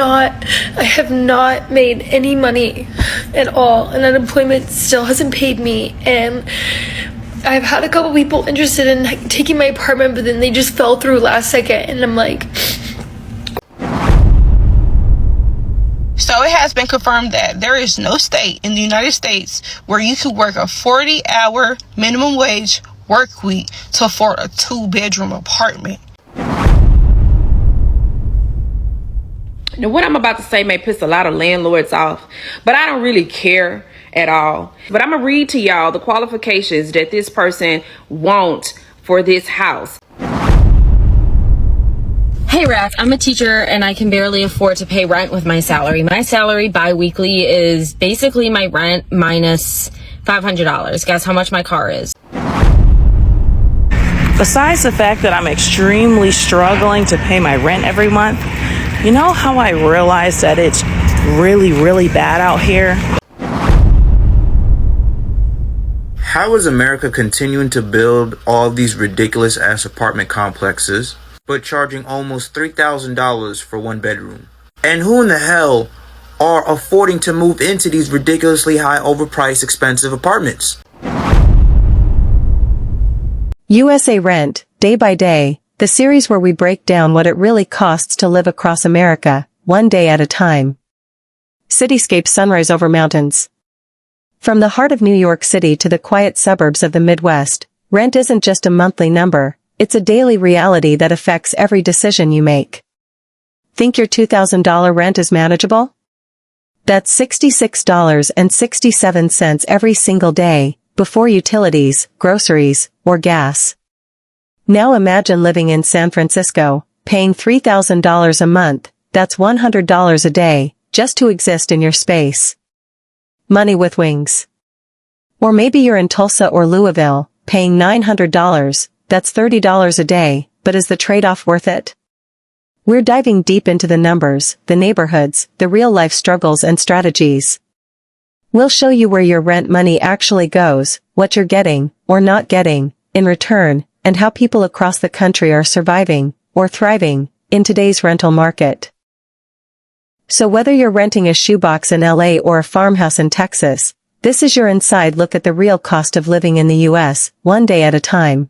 have not made any money at all, and unemployment still hasn't paid me, and I've had a couple people interested in taking my apartment, but then they just fell through last second, and I'm like... So it has been confirmed that there is no state in the United States where you could work a 40-hour minimum wage work week to afford a 2-bedroom apartment. Now, what I'm about to say may piss a lot of landlords off, but I don't really care at all. But I'm going to read to y'all the qualifications that this person wants for this house. Hey Raph, I'm a teacher and I can barely afford to pay rent with my salary. My salary bi-weekly is basically my rent minus $500. Guess how much my car is? Besides the fact that I'm extremely struggling to pay my rent every month, you know how I realize that it's really, really bad out here? How is America continuing to build all these ridiculous ass apartment complexes, but charging almost $3,000 for one bedroom? And who in the hell are affording to move into these ridiculously high, overpriced, expensive apartments? USA Rent, Day by Day, the series where we break down what it really costs to live across America, one day at a time. Cityscape sunrise over mountains. From the heart of New York City to the quiet suburbs of the Midwest, rent isn't just a monthly number, it's a daily reality that affects every decision you make. Think your $2,000 rent is manageable? That's $66.67 every single day, before utilities, groceries, or gas. Now imagine living in San Francisco, paying $3,000 a month, that's $100 a day, just to exist in your space. Money with wings. Or maybe you're in Tulsa or Louisville, paying $900, that's $30 a day, but is the trade-off worth it? We're diving deep into the numbers, the neighborhoods, the real-life struggles and strategies. We'll show you where your rent money actually goes, what you're getting, or not getting, in return, and how people across the country are surviving, or thriving, in today's rental market. So whether you're renting a shoebox in LA or a farmhouse in Texas, this is your inside look at the real cost of living in the US, one day at a time.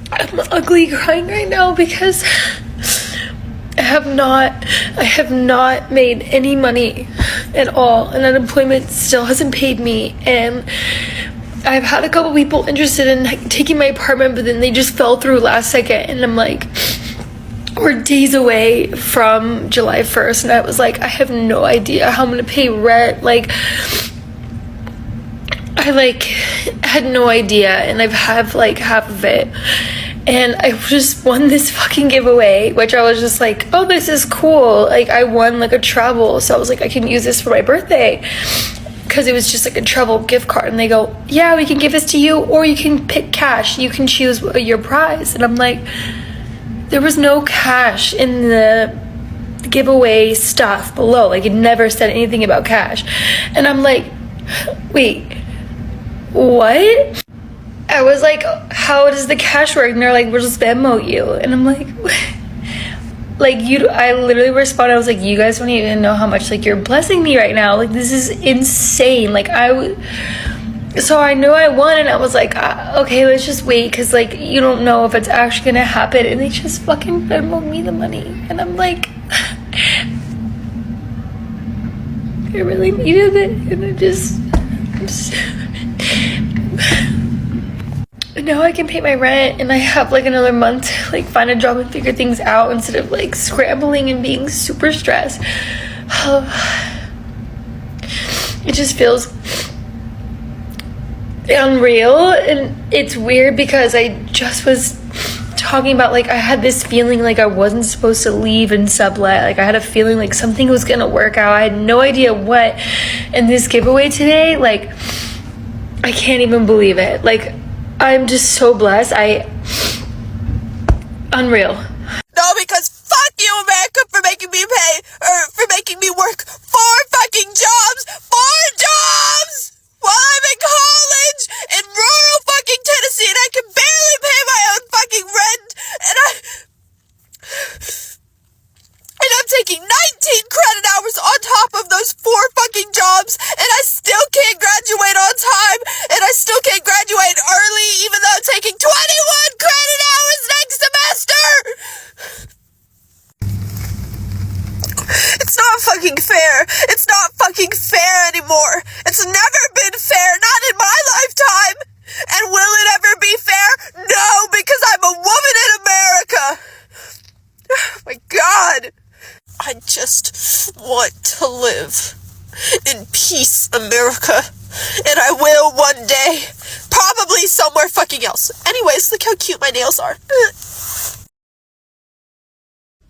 I'm ugly crying right now because I have not made any money at all, and unemployment still hasn't paid me, and I've had a couple people interested in taking my apartment, but then they just fell through last second, and I'm like, we're days away from July 1st, and I was like, I have no idea how I'm gonna pay rent. Like, I had no idea, and I've had like half of it, and I just won this fucking giveaway, which I was just like, oh, this is cool. Like, I won like a travel, so I was like, I can use this for my birthday, because it was just like a travel gift card, and they go, yeah, we can give this to you, or you can pick cash, you can choose your prize. And I'm like, there was no cash in the giveaway stuff below, like it never said anything about cash, and I'm like, wait, what? I was like, how does the cash work? And they're like, we'll just Venmo you. And I'm like, like, I literally responded, I was like, you guys don't even know how much like you're blessing me right now, like this is insane. Like, so I knew I won, and I was like, okay, let's just wait, because like you don't know if it's actually gonna happen. And they just fucking Venmoed me the money, and I'm like, I really needed it, and I'm just now I can pay my rent, and I have like another month to like find a job and figure things out instead of like scrambling and being super stressed. It just feels unreal, and it's weird because I just was talking about like I had this feeling like I wasn't supposed to leave and sublet. Like I had a feeling like something was gonna work out. I had no idea what. And this giveaway today, like I can't even believe it. Like I'm just so blessed. Unreal. No, because fuck you, America, for making me pay, or for making me work 4 fucking jobs! 4 jobs! While I'm in college in rural fucking Tennessee, and I can barely pay my own fucking rent, and taking 19 credit hours on top of those 4 fucking jobs, and I still can't graduate on time, and I still can't graduate early, even though I'm taking 21 credit hours next semester! It's not fucking fair. It's not fucking fair anymore. It's never been fair, not in my lifetime. And will it ever be fair? No, because I'm a woman in America. Oh my God. I just want to live in peace, America. And I will one day. Probably somewhere fucking else. Anyways, look how cute my nails are.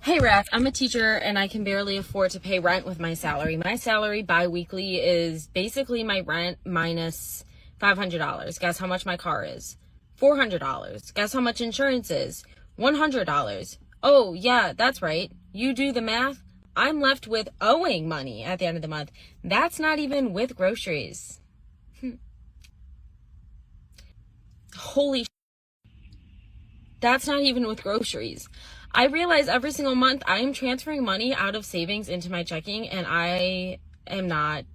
Hey Rack, I'm a teacher and I can barely afford to pay rent with my salary. My salary bi-weekly is basically my rent minus $500. Guess how much my car is? $400. Guess how much insurance is? $100. Oh yeah, that's right. You do the math. I'm left with owing money at the end of the month. That's not even with groceries. Holy shit. That's not even with groceries. I realize every single month I am transferring money out of savings into my checking, and I am not.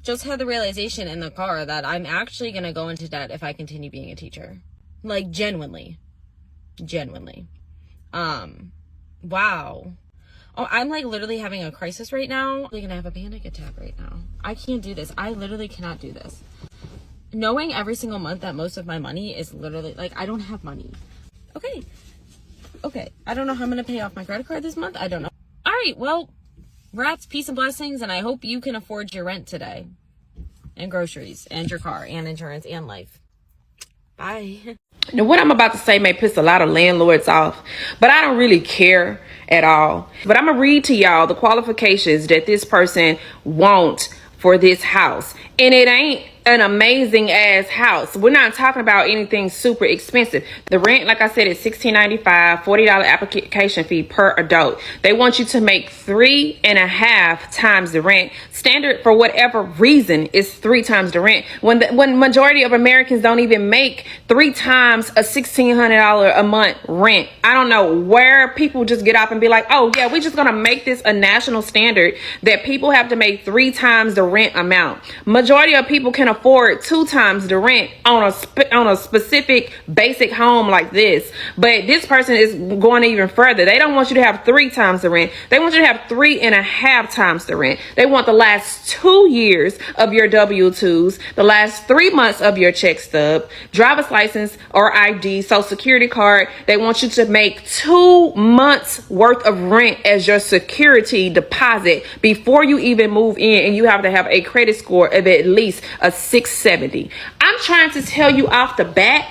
Just had the realization in the car that I'm actually going to go into debt if I continue being a teacher. Like, genuinely. Wow. Oh, I'm like literally having a crisis right now. I'm going to have a panic attack right now. I can't do this. I literally cannot do this. Knowing every single month that most of my money is literally, like, I don't have money. Okay. I don't know how I'm going to pay off my credit card this month. I don't know. All right, well, rats, peace and blessings, and I hope you can afford your rent today. And groceries, and your car, and insurance, and life. Bye. Now, what I'm about to say may piss a lot of landlords off, but I don't really care at all. But I'm going to read to y'all the qualifications that this person wants for this house. And it ain't an amazing ass house. We're not talking about anything super expensive. The rent, like I said, is $16.95, $40 application fee per adult. They want you to make 3.5 times the rent. Standard for whatever reason is 3 times the rent. When majority of Americans don't even make 3 times a $1,600 a month rent. I don't know where people just get up and be like, oh yeah, we're just gonna make this a national standard that people have to make 3 times the rent amount. Majority of people can afford 2 times the rent on a specific basic home like this, but this person is going even further. They don't want you to have 3 times the rent. They want you to have 3.5 times the rent. They want the last 2 years of your W-2s, the last 3 months of your check stub, driver's license or ID, social security card. They want you to make 2 months worth of rent as your security deposit before you even move in, and you have to have a credit score of at least a 670. I'm trying to tell you off the bat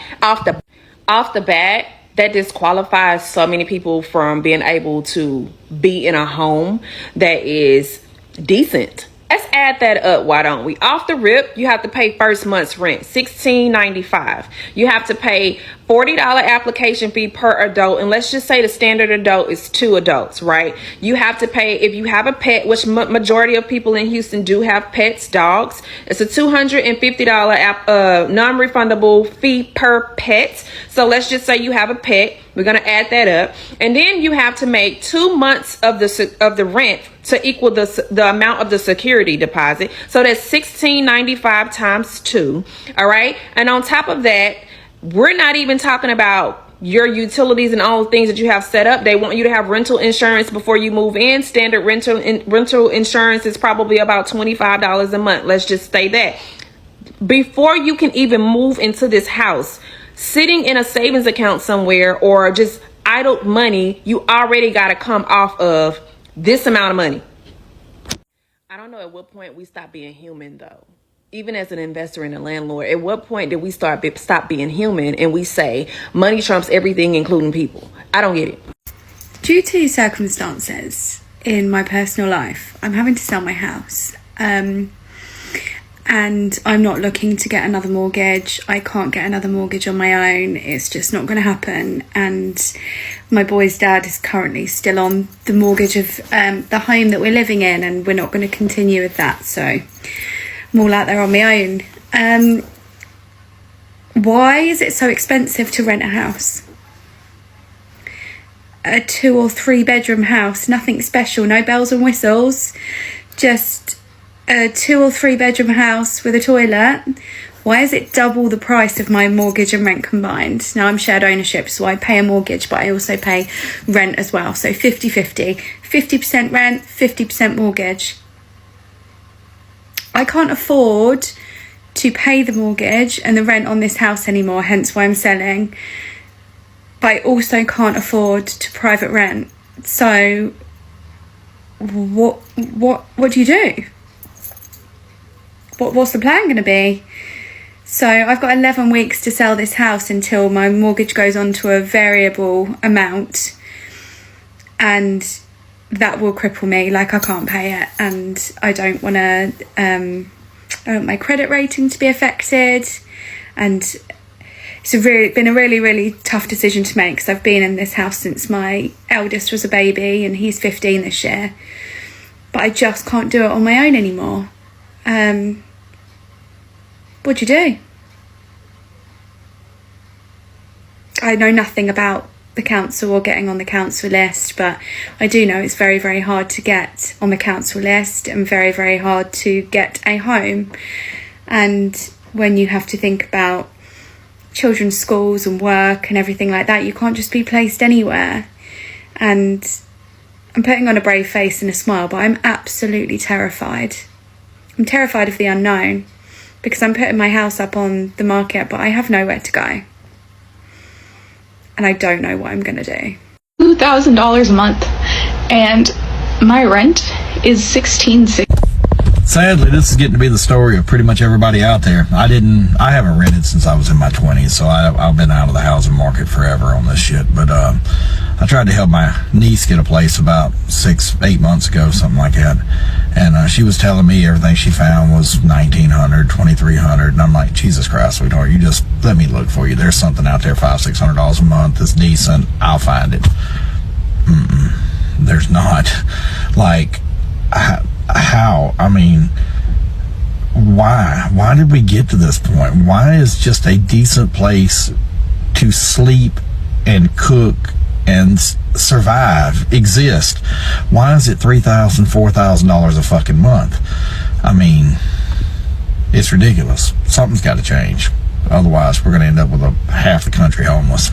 that disqualifies so many people from being able to be in a home that is decent. Let's add that up, why don't we? Off the rip, you have to pay first month's rent, $16.95. You have to pay $40 application fee per adult, and let's just say the standard adult is 2 adults, right? You have to pay, if you have a pet, which majority of people in Houston do have pets, dogs, it's a $250 non-refundable fee per pet. So let's just say you have a pet. We're going to add that up. And then you have to make 2 months of the rent to equal the amount of the security deposit. So that's $16.95 times 2. All right. And on top of that, we're not even talking about your utilities and all the things that you have set up. They want you to have rental insurance before you move in. Standard rental insurance is probably about $25 a month. Let's just say that. Before you can even move into this house, sitting in a savings account somewhere or just idle money, you already got to come off of this amount of money. I don't know at what point we stop being human, though. Even as an investor and a landlord, at what point did we stop being human and we say money trumps everything, including people? I don't get it. Due to circumstances in my personal life, I'm having to sell my house. And I'm not looking to get another mortgage. I can't get another mortgage on my own. It's just not going to happen. And my boy's dad is currently still on the mortgage of the home that we're living in, and we're not going to continue with that. So I'm all out there on my own. Why is it so expensive to rent a house? a 2 or 3 bedroom house, nothing special, no bells and whistles, just a 2 or 3 bedroom house with a toilet. Why is it double the price of my mortgage and rent combined? Now I'm shared ownership, so I pay a mortgage, but I also pay rent as well. So 50-50, 50% rent, 50% mortgage. I can't afford to pay the mortgage and the rent on this house anymore, hence why I'm selling. But I also can't afford to private rent. So what do you do? What's the plan going to be? So I've got 11 weeks to sell this house until my mortgage goes on to a variable amount, and that will cripple me. Like, I can't pay it, and I don't want to I want my credit rating to be affected, and it's been a really tough decision to make, because I've been in this house since my eldest was a baby and he's 15 this year, but I just can't do it on my own anymore. What do you do? I know nothing about the council or getting on the council list, but I do know it's very hard to get on the council list and very hard to get a home. And when you have to think about children's schools and work and everything like that, you can't just be placed anywhere. And I'm putting on a brave face and a smile, but I'm absolutely terrified. I'm terrified of the unknown, because I'm putting my house up on the market, but I have nowhere to go. And I don't know what I'm going to do. $2,000 a month, and my rent is $1,660. Sadly, this is getting to be the story of pretty much everybody out there. I haven't rented since I was in my 20s, so I've been out of the housing market forever on this shit. But I tried to help my niece get a place about 6-8 months ago, something like that. And she was telling me everything she found was $1,900, $2,300, and I'm like, Jesus Christ, sweetheart, you just let me look for you. There's something out there, $500-600 a month that's decent. I'll find it. There's not. Like, how? I mean, why did we get to this point? Why is just a decent place to sleep and cook and survive exist? Why is it $3,000, $4,000 a fucking month? I mean, it's ridiculous. Something's got to change. Otherwise, we're going to end up with half the country homeless.